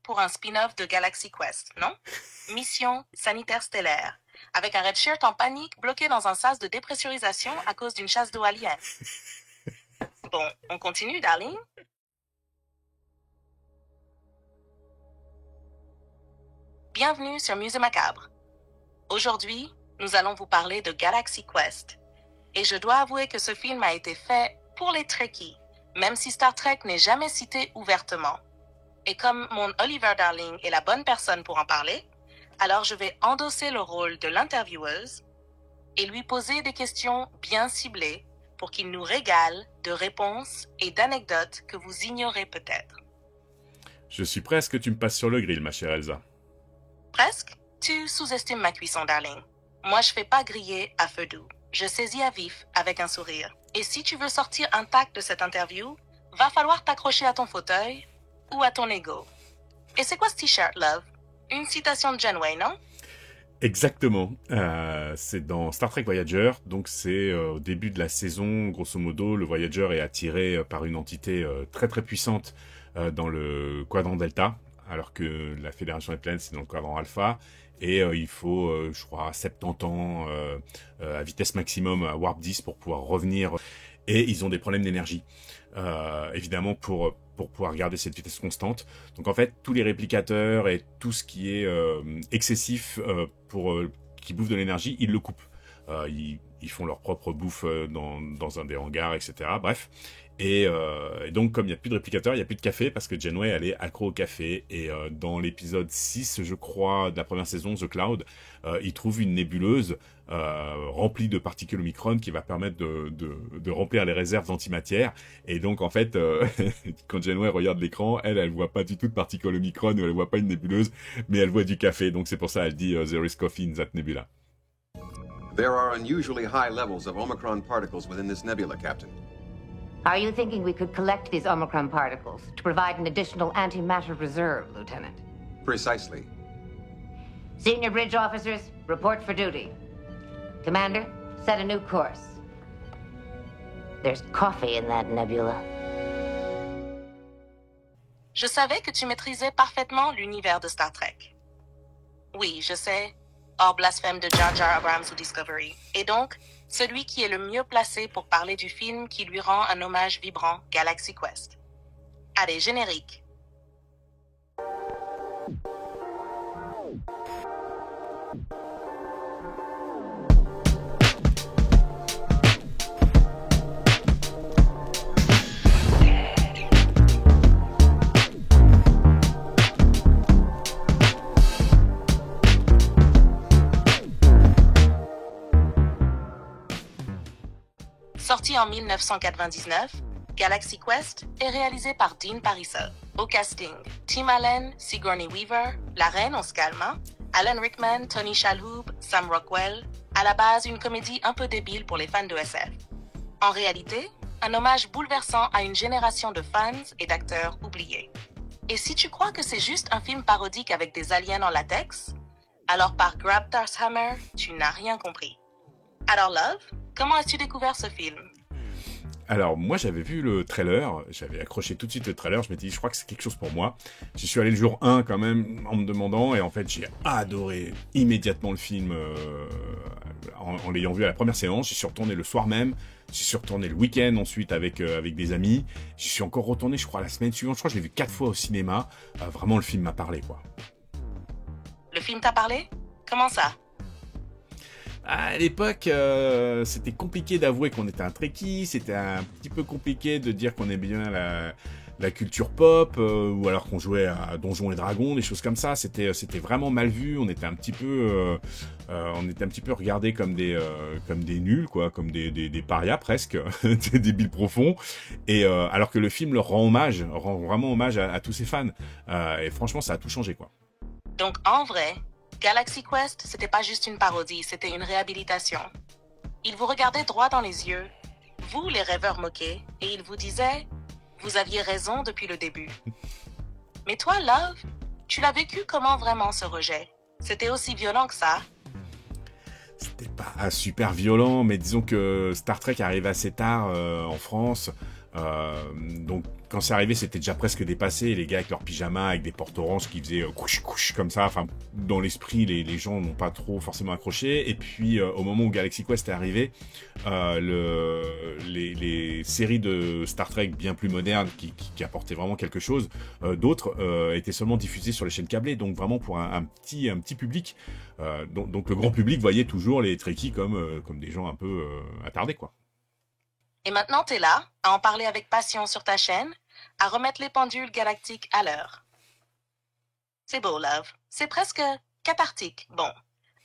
pour un spin-off de Galaxy Quest, non? Mission sanitaire stellaire, avec un redshirt en panique bloqué dans un sas de dépressurisation à cause d'une chasse d'eau alien. Bon, on continue, darling? Bienvenue sur Musée Macabre. Aujourd'hui, nous allons vous parler de Galaxy Quest. Et je dois avouer que ce film a été fait pour les Trekkies, même si Star Trek n'est jamais cité ouvertement. Et comme mon Oliver Darling est la bonne personne pour en parler, alors je vais endosser le rôle de l'intervieweuse et lui poser des questions bien ciblées pour qu'il nous régale de réponses et d'anecdotes que vous ignorez peut-être. Je suis prêt à ce que tu me passes sur le grill, ma chère Elsa. Presque? Tu sous-estimes ma cuisson, darling. Moi, je fais pas griller à feu doux. Je saisis à vif avec un sourire. Et si tu veux sortir intact de cette interview, va falloir t'accrocher à ton fauteuil ou à ton ego. Et c'est quoi ce t-shirt, love? Une citation de Janeway, non? Exactement. C'est dans Star Trek Voyager, donc c'est au début de la saison, grosso modo, le Voyager est attiré par une entité très très puissante dans le quadrant Delta, alors que la Fédération des planètes c'est dans le quadrant Alpha, et il faut, je crois, 70 ans à vitesse maximum à Warp 10 pour pouvoir revenir, et ils ont des problèmes d'énergie, évidemment pour pouvoir garder cette vitesse constante. Donc en fait, tous les réplicateurs et tout ce qui est excessif qui bouffe de l'énergie, ils le coupent. Ils font leur propre bouffe dans un des hangars, etc. Bref. Et donc, comme il n'y a plus de réplicateurs, il n'y a plus de café, parce que Janeway, elle est accro au café. Et dans l'épisode 6, je crois, de la première saison, The Cloud, il trouve une nébuleuse remplie de particules Omicron qui va permettre de remplir les réserves d'antimatière. Et donc, en fait, quand Janeway regarde l'écran, elle voit pas du tout de particules Omicron, ou elle voit pas une nébuleuse, mais elle voit du café. Donc, c'est pour ça, elle dit « There is coffee in that nebula ». There are unusually high levels of Omicron particles within this nebula, Captain. Are you thinking we could collect these Omicron particles to provide an additional antimatter reserve, Lieutenant? Precisely. Senior bridge officers, report for duty. Commander, set a new course. There's coffee in that nebula. Je savais que tu maîtrisais parfaitement l'univers de Star Trek. Oui, je sais, hors blasphème de Jar Jar Abrams ou Discovery. Et donc, celui qui est le mieux placé pour parler du film qui lui rend un hommage vibrant, Galaxy Quest. Allez, générique. Sorti en 1999, Galaxy Quest est réalisé par Dean Parisot. Au casting, Tim Allen, Sigourney Weaver, la reine, on se calme, hein? Alan Rickman, Tony Shalhoub, Sam Rockwell. À la base, une comédie un peu débile pour les fans de SF. En réalité, un hommage bouleversant à une génération de fans et d'acteurs oubliés. Et si tu crois que c'est juste un film parodique avec des aliens en latex, alors par Grab Darth Hammer, tu n'as rien compris. Alors Love, comment as-tu découvert ce film? Alors, moi, j'avais vu le trailer, j'avais accroché tout de suite le trailer, je m'étais dit, je crois que c'est quelque chose pour moi. J'y suis allé le jour 1 quand même, en me demandant, et en fait, j'ai adoré immédiatement le film en l'ayant vu à la première séance. J'y suis retourné le soir même, j'y suis retourné le week-end ensuite avec des amis. J'y suis encore retourné, je crois, la semaine suivante. Je crois que je l'ai vu 4 fois au cinéma. Vraiment, le film m'a parlé, quoi. Le film t'a parlé? Comment ça? À l'époque, c'était compliqué d'avouer qu'on était un Trekkie, c'était un petit peu compliqué de dire qu'on aimait bien la culture pop, ou alors qu'on jouait à Donjons et Dragons, des choses comme ça. C'était vraiment mal vu. On était un petit peu regardés comme des nuls, quoi, comme des parias presque, des débiles profonds. Et alors que le film leur rend vraiment hommage à tous ses fans. Et franchement, ça a tout changé, quoi. Donc en vrai, Galaxy Quest, c'était pas juste une parodie, c'était une réhabilitation. Il vous regardait droit dans les yeux, vous les rêveurs moqués, et il vous disait « Vous aviez raison depuis le début ». Mais toi, Love, tu l'as vécu comment vraiment ce rejet? C'était aussi violent que ça? C'était pas super violent, mais disons que Star Trek arrive assez tard en France. Donc quand c'est arrivé, c'était déjà presque dépassé. Les gars avec leurs pyjamas, avec des portes oranges qui faisaient couche couche comme ça. Enfin, dans l'esprit, les gens n'ont pas trop forcément accroché. Et puis, au moment où Galaxy Quest est arrivé, les séries de Star Trek bien plus modernes qui apportaient vraiment quelque chose, d'autres étaient seulement diffusées sur les chaînes câblées. Donc vraiment pour un petit public. Donc le grand public voyait toujours les Trekkies comme des gens un peu attardés, quoi. Et maintenant, t'es là, à en parler avec passion sur ta chaîne, à remettre les pendules galactiques à l'heure. C'est beau, Love. C'est presque cathartique. Bon,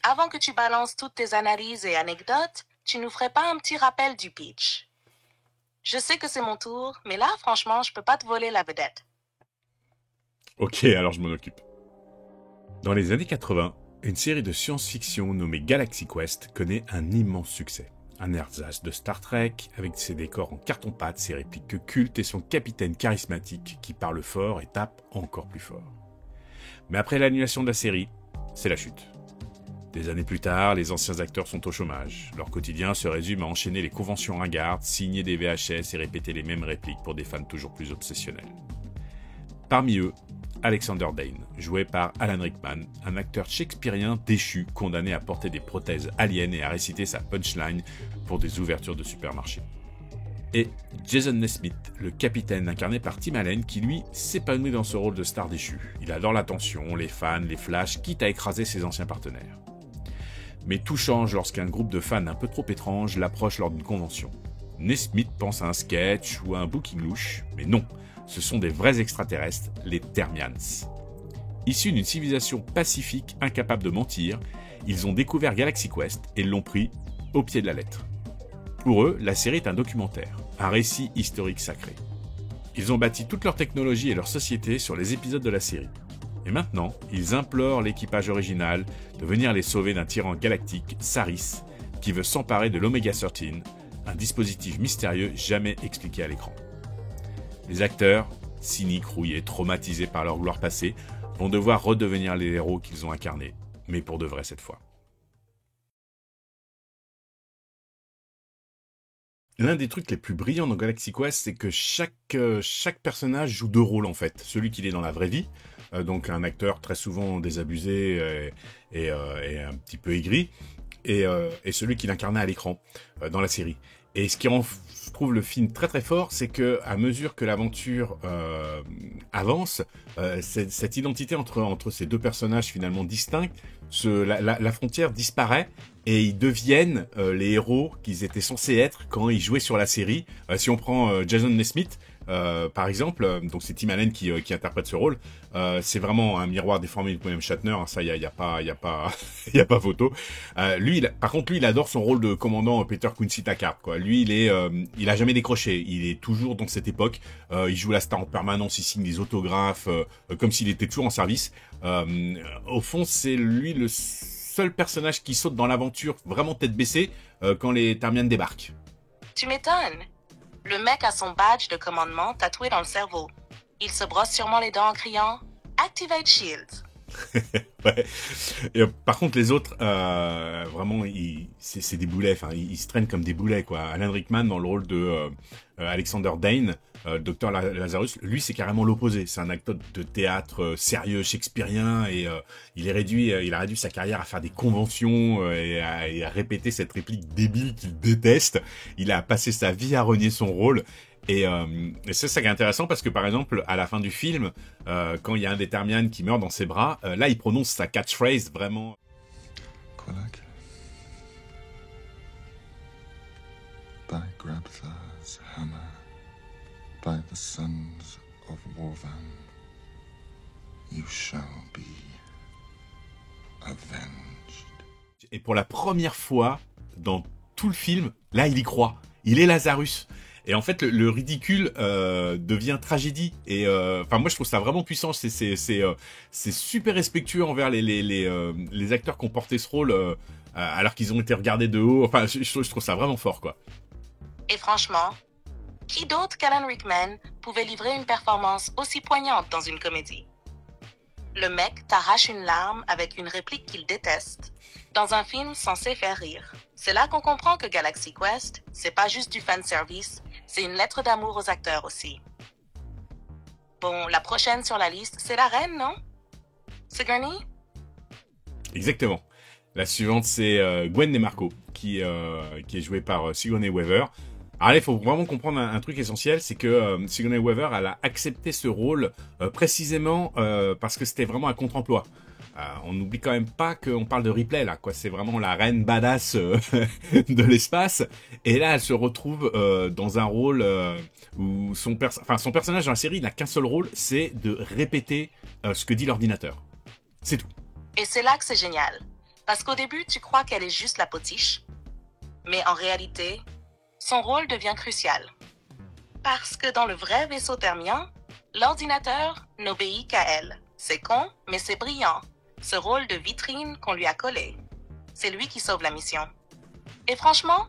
avant que tu balances toutes tes analyses et anecdotes, tu nous ferais pas un petit rappel du pitch? Je sais que c'est mon tour, mais là, franchement, je peux pas te voler la vedette. Ok, alors je m'en occupe. Dans les années 80, une série de science-fiction nommée Galaxy Quest connaît un immense succès. Un ersatz de Star Trek, avec ses décors en carton-pâte, ses répliques cultes et son capitaine charismatique qui parle fort et tape encore plus fort. Mais après l'annulation de la série, c'est la chute. Des années plus tard, les anciens acteurs sont au chômage. Leur quotidien se résume à enchaîner les conventions ringardes, signer des VHS et répéter les mêmes répliques pour des fans toujours plus obsessionnels. Parmi eux, Alexander Dane, joué par Alan Rickman, un acteur shakespearien déchu, condamné à porter des prothèses aliens et à réciter sa punchline pour des ouvertures de supermarchés. Et Jason Nesmith, le capitaine incarné par Tim Allen, qui lui s'épanouit dans ce rôle de star déchu. Il adore l'attention, les fans, les flashs, quitte à écraser ses anciens partenaires. Mais tout change lorsqu'un groupe de fans un peu trop étrange l'approche lors d'une convention. Nesmith pense à un sketch ou à un booking louche, mais non. Ce sont des vrais extraterrestres, les Termians. Issus d'une civilisation pacifique incapable de mentir, ils ont découvert Galaxy Quest et l'ont pris au pied de la lettre. Pour eux, la série est un documentaire, un récit historique sacré. Ils ont bâti toute leur technologie et leur société sur les épisodes de la série. Et maintenant, ils implorent l'équipage original de venir les sauver d'un tyran galactique, Saris, qui veut s'emparer de l'Omega 13, un dispositif mystérieux jamais expliqué à l'écran. Les acteurs, cyniques, rouillés, traumatisés par leur gloire passée, vont devoir redevenir les héros qu'ils ont incarnés, mais pour de vrai cette fois. L'un des trucs les plus brillants dans Galaxy Quest, c'est que chaque personnage joue deux rôles en fait. Celui qu'il est dans la vraie vie, donc un acteur très souvent désabusé et un petit peu aigri, et celui qu'il incarnait à l'écran dans la série. Et ce qui rend, je trouve, le film très très fort, c'est que à mesure que l'aventure avance, cette identité entre ces deux personnages finalement distincts, la frontière disparaît et ils deviennent les héros qu'ils étaient censés être quand ils jouaient sur la série. Si on prend Jason Nesmith, par exemple, donc c'est Tim Allen qui interprète ce rôle. C'est vraiment un miroir déformé de William Shatner. Hein, ça, y a pas photo. Par contre, lui, il adore son rôle de commandant Peter Quincy Tackard. Quoi. Lui, il a jamais décroché. Il est toujours dans cette époque. Il joue la star en permanence. Il signe des autographes, comme s'il était toujours en service. Au fond, c'est lui le seul personnage qui saute dans l'aventure vraiment tête baissée quand les Termians débarquent. Tu m'étonnes. Le mec a son badge de commandement tatoué dans le cerveau. Il se brosse sûrement les dents en criant « Activate Shields ». Ouais. Et, par contre, les autres, vraiment, c'est des boulets. Enfin, ils se traînent comme des boulets, quoi. Alan Rickman dans le rôle de Alexander Dane, Dr Lazarus, lui, c'est carrément l'opposé. C'est un acteur de théâtre sérieux, shakespearien, et il a réduit sa carrière à faire des conventions et à répéter cette réplique débile qu'il déteste. Il a passé sa vie à renier son rôle. Et c'est ça qui est intéressant parce que par exemple à la fin du film, quand il y a un des Termians qui meurt dans ses bras, là il prononce sa catchphrase vraiment. Quillag, by Grabthar's hammer, by the sons of Worvan, you shall be avenged. Et pour la première fois dans tout le film, là il y croit. Il est Lazarus. Et en fait, le ridicule devient tragédie. Et enfin, moi, je trouve ça vraiment puissant. C'est super respectueux envers les acteurs qui ont porté ce rôle alors qu'ils ont été regardés de haut. Enfin, je trouve ça vraiment fort, quoi. Et franchement, qui d'autre qu'Alan Rickman pouvait livrer une performance aussi poignante dans une comédie? Le mec t'arrache une larme avec une réplique qu'il déteste, dans un film censé faire rire. C'est là qu'on comprend que Galaxy Quest, c'est pas juste du fanservice, c'est une lettre d'amour aux acteurs aussi. Bon, la prochaine sur la liste, c'est la reine, non? Sigourney? Exactement. La suivante, c'est Gwen DeMarco, qui est jouée par Sigourney Weaver. Alors là, il faut vraiment comprendre un truc essentiel, c'est que Sigourney Weaver, elle a accepté ce rôle précisément parce que c'était vraiment un contre-emploi. On n'oublie quand même pas qu'on parle de Ripley là, quoi. C'est vraiment la reine badass de l'espace. Et là, elle se retrouve dans un rôle où son personnage dans la série, il n'a qu'un seul rôle, c'est de répéter ce que dit l'ordinateur. C'est tout. Et c'est là que c'est génial. Parce qu'au début, tu crois qu'elle est juste la potiche. Mais en réalité, son rôle devient crucial. Parce que dans le vrai vaisseau thermien, l'ordinateur n'obéit qu'à elle. C'est con, mais c'est brillant. Ce rôle de vitrine qu'on lui a collé. C'est lui qui sauve la mission. Et franchement,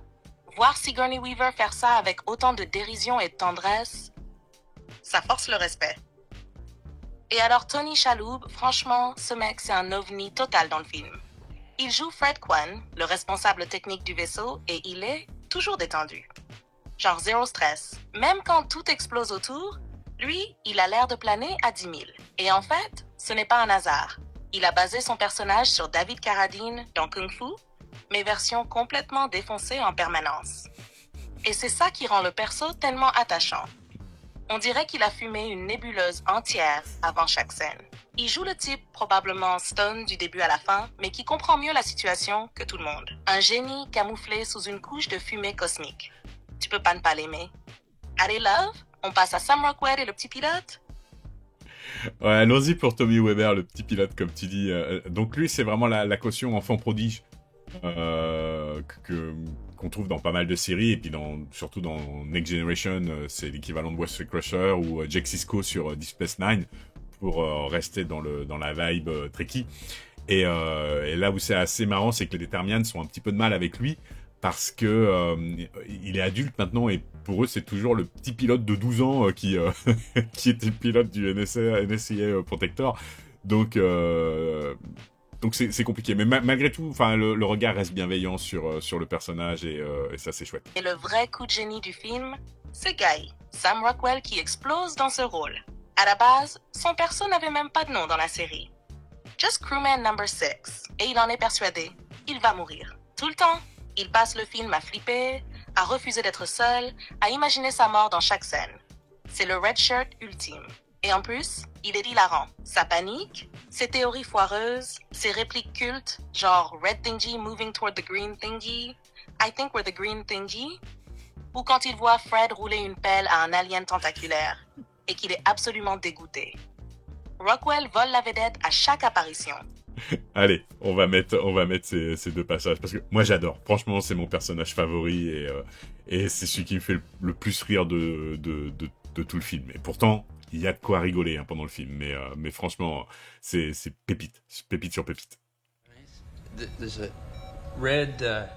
voir Sigourney Weaver faire ça avec autant de dérision et de tendresse, ça force le respect. Et alors Tony Shalhoub, franchement, ce mec c'est un ovni total dans le film. Il joue Fred Kwan, le responsable technique du vaisseau, et il est toujours détendu. Genre zéro stress. Même quand tout explose autour, lui, il a l'air de planer à 10 000. Et en fait, ce n'est pas un hasard. Il a basé son personnage sur David Carradine dans Kung Fu, mais version complètement défoncée en permanence. Et c'est ça qui rend le perso tellement attachant. On dirait qu'il a fumé une nébuleuse entière avant chaque scène. Il joue le type probablement stone du début à la fin, mais qui comprend mieux la situation que tout le monde. Un génie camouflé sous une couche de fumée cosmique. Tu peux pas ne pas l'aimer. Allez, Love, on passe à Sam Rockwell et le petit pilote? Ouais, allons-y pour Tommy Weber, le petit pilote, comme tu dis. Donc lui, c'est vraiment la caution enfant prodige qu'on trouve dans pas mal de séries, et puis surtout dans Next Generation, c'est l'équivalent de Wesley Crusher ou Jack Sisko sur Deep Space Nine, pour rester dans la vibe Trekkie. Et là où c'est assez marrant, c'est que les Determians sont un petit peu de mal avec lui, parce que il est adulte maintenant, et pour eux c'est toujours le petit pilote de 12 ans qui était pilote du NSA Protector. Donc c'est compliqué, mais malgré tout, enfin le regard reste bienveillant sur le personnage, et ça c'est chouette. Et le vrai coup de génie du film, c'est Guy, Sam Rockwell, qui explose dans ce rôle. À la base, son perso n'avait même pas de nom dans la série. Just Crewman Number 6. Et il en est persuadé. Il va mourir. Tout le temps. Il passe le film à flipper, à refuser d'être seul, à imaginer sa mort dans chaque scène. C'est le red shirt ultime. Et en plus, il est hilarant. Sa panique, ses théories foireuses, ses répliques cultes, genre Red Thingy moving toward the green thingy, I think we're the green thingy, ou quand il voit Fred rouler une pelle à un alien tentaculaire et qu'il est absolument dégoûté. Rockwell vole la vedette à chaque apparition. Allez, on va mettre ces deux passages, parce que moi j'adore. Franchement, c'est mon personnage favori, et c'est celui qui me fait le plus rire de tout le film. Et pourtant, il y a de quoi rigoler pendant le film, mais franchement, c'est pépite sur pépite. There's a red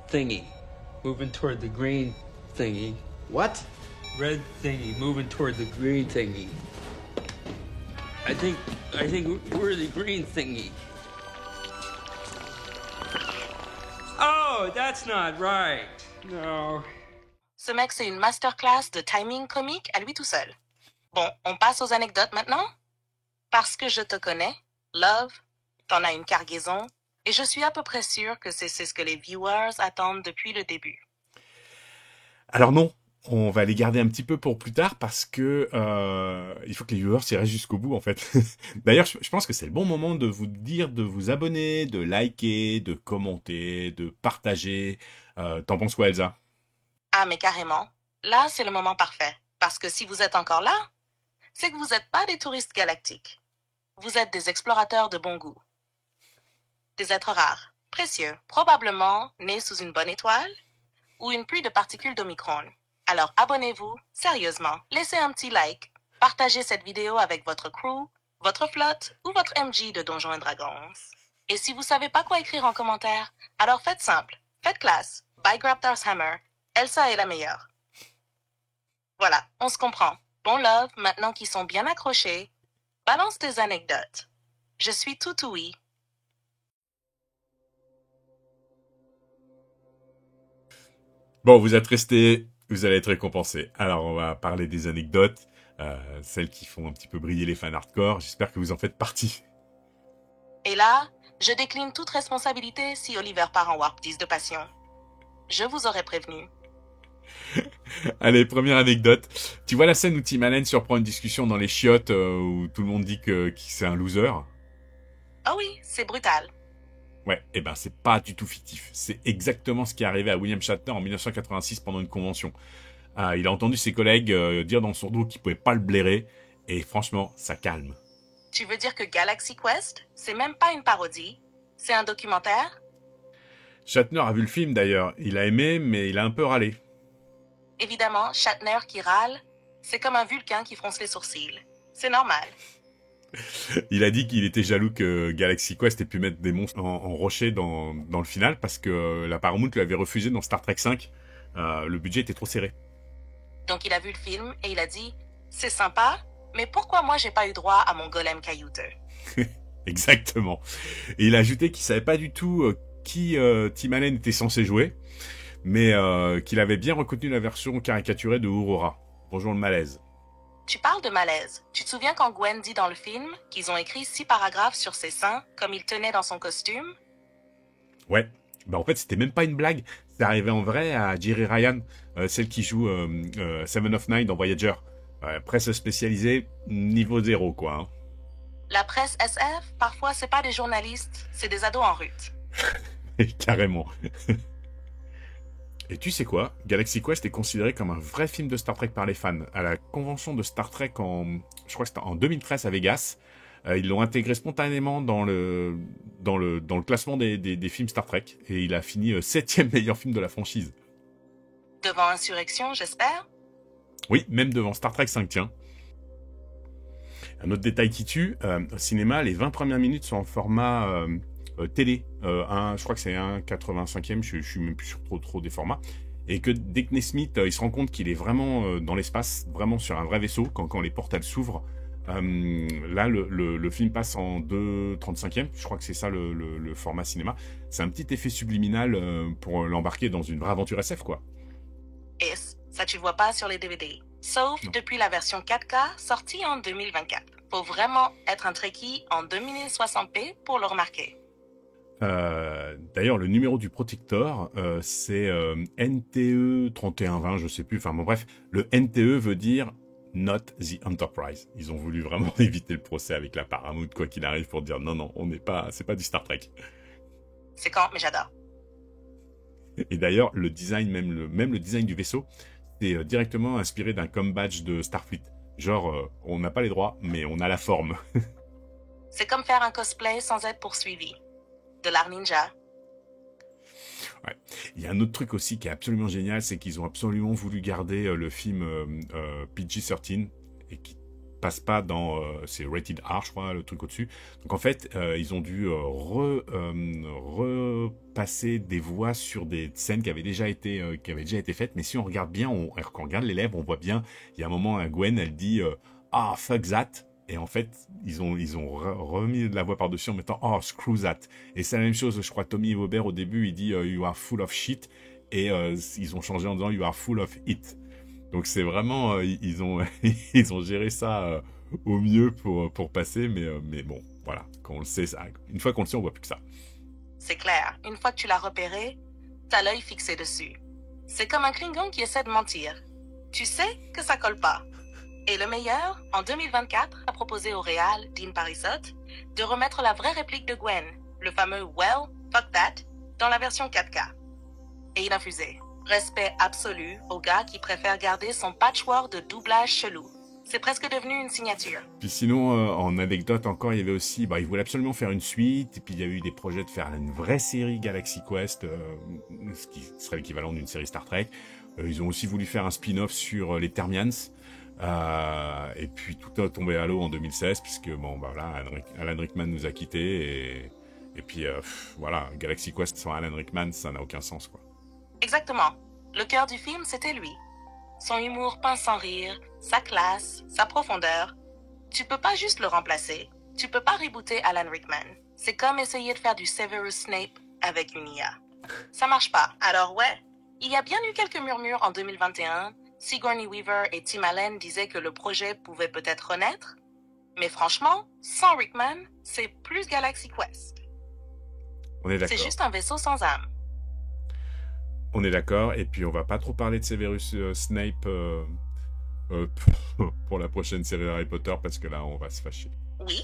thingy moving toward the green thingy. What? Red thingy moving toward the green thingy. I think we're the green thingy. Oh, that's not right. No. Ce mec, c'est une masterclass de timing comique à lui tout seul. Bon, on passe aux anecdotes maintenant. Parce que je te connais, Love, t'en as une cargaison, et je suis à peu près sûre que c'est ce que les viewers attendent depuis le début. Alors non, on va les garder un petit peu pour plus tard, parce que il faut que les viewers y restent jusqu'au bout en fait. D'ailleurs, je pense que c'est le bon moment de vous dire de vous abonner, de liker, de commenter, de partager. T'en penses quoi, Elsa? Ah, mais carrément. Là, c'est le moment parfait. Parce que si vous êtes encore là, c'est que vous n'êtes pas des touristes galactiques. Vous êtes des explorateurs de bon goût. Des êtres rares, précieux, probablement nés sous une bonne étoile ou une pluie de particules d'Omicron. Alors abonnez-vous, sérieusement, laissez un petit like, partagez cette vidéo avec votre crew, votre flotte ou votre MJ de Donjons & Dragons. Et si vous savez pas quoi écrire en commentaire, alors faites simple, faites classe, by Grabthar's Hammer, Elsa est la meilleure. Voilà, on se comprend. Bon Love, maintenant qu'ils sont bien accrochés, balance tes anecdotes. Je suis tout oui. Bon, vous êtes restés, vous allez être récompensés. Alors, on va parler des anecdotes. celles qui font un petit peu briller les fans hardcore. J'espère que vous en faites partie. Et là, je décline toute responsabilité si Oliver part en Warp 10 de passion. Je vous aurais prévenu. Allez, première anecdote. Tu vois la scène où Tim Allen surprend une discussion dans les chiottes où tout le monde dit que c'est un loser? Ah oui, c'est brutal. Ouais, et ben c'est pas du tout fictif. C'est exactement ce qui est arrivé à William Shatner en 1986 pendant une convention. Il a entendu ses collègues dire dans son dos qu'ils pouvaient pas le blairer, et franchement, ça calme. Tu veux dire que Galaxy Quest, c'est même pas une parodie? C'est un documentaire? Shatner a vu le film d'ailleurs. Il a aimé, mais il a un peu râlé. Évidemment, Shatner qui râle, c'est comme un Vulcain qui fronce les sourcils. C'est normal. Il a dit qu'il était jaloux que Galaxy Quest ait pu mettre des monstres en rocher dans le final parce que la Paramount lui avait refusé dans Star Trek 5. Le budget était trop serré. Donc il a vu le film et il a dit « C'est sympa, mais pourquoi moi j'ai pas eu droit à mon golem caillouteux ?» Exactement. Et il a ajouté qu'il savait pas du tout qui Tim Allen était censé jouer, mais qu'il avait bien reconnu la version caricaturée de Aurora. Bonjour le malaise. Tu parles de malaise. Tu te souviens quand Gwen dit dans le film qu'ils ont écrit 6 paragraphes sur ses seins comme il tenait dans son costume? Ouais. Bah en fait c'était même pas une blague. C'est arrivé en vrai à Jeri Ryan, celle qui joue Seven of Nine dans Voyager. Presse spécialisée niveau 0 quoi. Hein. La presse SF, parfois c'est pas des journalistes, c'est des ados en rut. Carrément. Et tu sais quoi? Galaxy Quest est considéré comme un vrai film de Star Trek par les fans. À la convention de Star Trek je crois que c'était en 2013 à Vegas, ils l'ont intégré spontanément dans le classement des films Star Trek. Et il a fini 7e meilleur film de la franchise. Devant Insurrection, j'espère? Oui, même devant Star Trek 5, tiens. Un autre détail qui tue, au cinéma, les 20 premières minutes sont en format télé. Je crois que c'est un 85e, je suis même plus sur trop des formats. Et que dès que Nesmith, il se rend compte qu'il est vraiment dans l'espace, vraiment sur un vrai vaisseau, quand les portales s'ouvrent, là, le film passe en 2/35e, je crois que c'est ça le format cinéma. C'est un petit effet subliminal pour l'embarquer dans une vraie aventure SF, quoi. Et ça tu vois pas sur les DVD. Sauf depuis la version 4K sortie en 2024. Faut vraiment être un Trekkie en 2060p pour le remarquer. D'ailleurs, le numéro du Protector, c'est NTE 3120, je sais plus. Enfin bon, bref, le NTE veut dire Not the Enterprise. Ils ont voulu vraiment éviter le procès avec la Paramount, quoi qu'il arrive, pour dire non, c'est pas du Star Trek. C'est quand, mais j'adore. Et d'ailleurs, le design, même le design du vaisseau, c'est directement inspiré d'un com-badge de Starfleet. Genre, on n'a pas les droits, mais on a la forme. C'est comme faire un cosplay sans être poursuivi. De l'art ninja. Ouais. Il y a un autre truc aussi qui est absolument génial, c'est qu'ils ont absolument voulu garder le film PG-13 et qui passe pas dans c'est rated R, je crois, le truc au-dessus. Donc en fait, ils ont dû repasser des voix sur des scènes qui avaient déjà été faites. Mais si on regarde bien, quand on regarde les lèvres, on voit bien. Il y a un moment, Gwen, elle dit ah fuck that. Et en fait, ils ont remis de la voix par-dessus en mettant « Oh, screw that ». Et c'est la même chose, je crois, Tommy Weber, au début, il dit « You are full of shit ». Et ils ont changé en disant « You are full of it ». Donc c'est vraiment... ils ont géré ça au mieux pour passer. Mais bon, voilà. Quand on le sait, une fois qu'on le sait, on voit plus que ça. C'est clair. Une fois que tu l'as repéré, t'as l'œil fixé dessus. C'est comme un Klingon qui essaie de mentir. Tu sais que ça colle pas. Et le meilleur, en 2024, a proposé au réal, Dean Parisot, de remettre la vraie réplique de Gwen, le fameux « Well, fuck that », dans la version 4K. Et il a fusé. Respect absolu au gars qui préfère garder son patchwork de doublage chelou. C'est presque devenu une signature. Puis sinon, en anecdote encore, il y avait aussi... ils voulaient absolument faire une suite, et puis il y a eu des projets de faire une vraie série Galaxy Quest, ce qui serait l'équivalent d'une série Star Trek. Ils ont aussi voulu faire un spin-off sur les Termians. Et puis tout a tombé à l'eau en 2016 puisque voilà, Alan Rickman nous a quittés et puis voilà, Galaxy Quest sans Alan Rickman, ça n'a aucun sens quoi. Exactement. Le cœur du film, c'était lui. Son humour pince sans rire, sa classe, sa profondeur. Tu peux pas juste le remplacer. Tu peux pas rebooter Alan Rickman. C'est comme essayer de faire du Severus Snape avec une IA. Ça marche pas. Alors ouais, il y a bien eu quelques murmures en 2021 Sigourney Weaver et Tim Allen disaient que le projet pouvait peut-être renaître. Mais franchement, sans Rickman, c'est plus Galaxy Quest. On est d'accord. C'est juste un vaisseau sans âme. On est d'accord, et puis on va pas trop parler de Severus Snape pour la prochaine série Harry Potter, parce que là, on va se fâcher. Oui,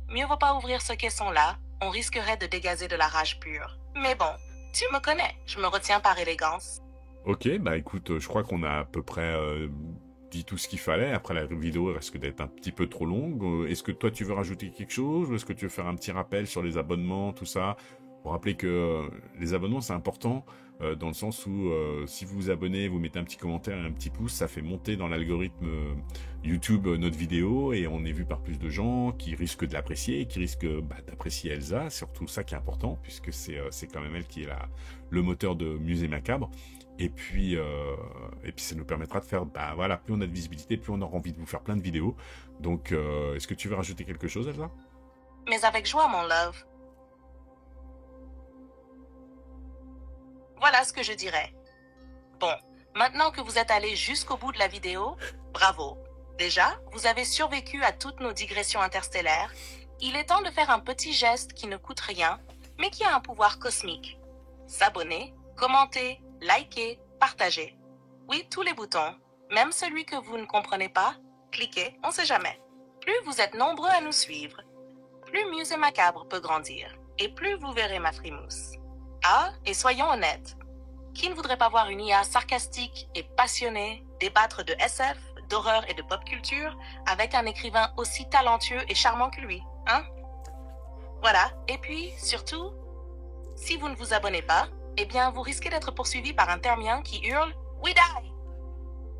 mieux vaut pas ouvrir ce caisson-là, on risquerait de dégazer de la rage pure. Mais bon, tu me connais, je me retiens par élégance. Ok, bah écoute, je crois qu'on a à peu près dit tout ce qu'il fallait. Après, la vidéo risque d'être un petit peu trop longue. Est-ce que toi, tu veux rajouter quelque chose, ou est-ce que tu veux faire un petit rappel sur les abonnements, tout ça, pour rappeler que les abonnements, c'est important, dans le sens où si vous vous abonnez, vous mettez un petit commentaire et un petit pouce, ça fait monter dans l'algorithme YouTube notre vidéo, et on est vu par plus de gens qui risquent de l'apprécier, qui risquent d'apprécier Elsa, surtout ça qui est important, puisque c'est quand même elle qui est le moteur de Musée Macabre. Et puis ça nous permettra de faire, voilà, plus on a de visibilité, plus on aura envie de vous faire plein de vidéos. Donc, est-ce que tu veux rajouter quelque chose, Elsa? Mais avec joie, mon love. Voilà ce que je dirais. Bon, maintenant que vous êtes allés jusqu'au bout de la vidéo, bravo. Déjà, vous avez survécu à toutes nos digressions interstellaires. Il est temps de faire un petit geste qui ne coûte rien, mais qui a un pouvoir cosmique. S'abonner, commenter, liker, partager. Oui, tous les boutons, même celui que vous ne comprenez pas, cliquez, on sait jamais. Plus vous êtes nombreux à nous suivre, plus Musée Macabre peut grandir, et plus vous verrez ma frimousse. Ah, et soyons honnêtes, qui ne voudrait pas voir une IA sarcastique et passionnée débattre de SF, d'horreur et de pop culture avec un écrivain aussi talentueux et charmant que lui, hein? Voilà, et puis, surtout, si vous ne vous abonnez pas, eh bien, vous risquez d'être poursuivi par un termien qui hurle « We die !»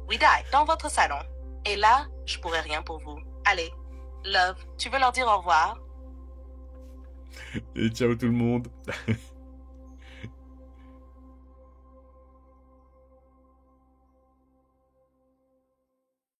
We die, dans votre salon. Et là, je pourrais rien pour vous. Allez, Love, tu veux leur dire au revoir? Et ciao tout le monde.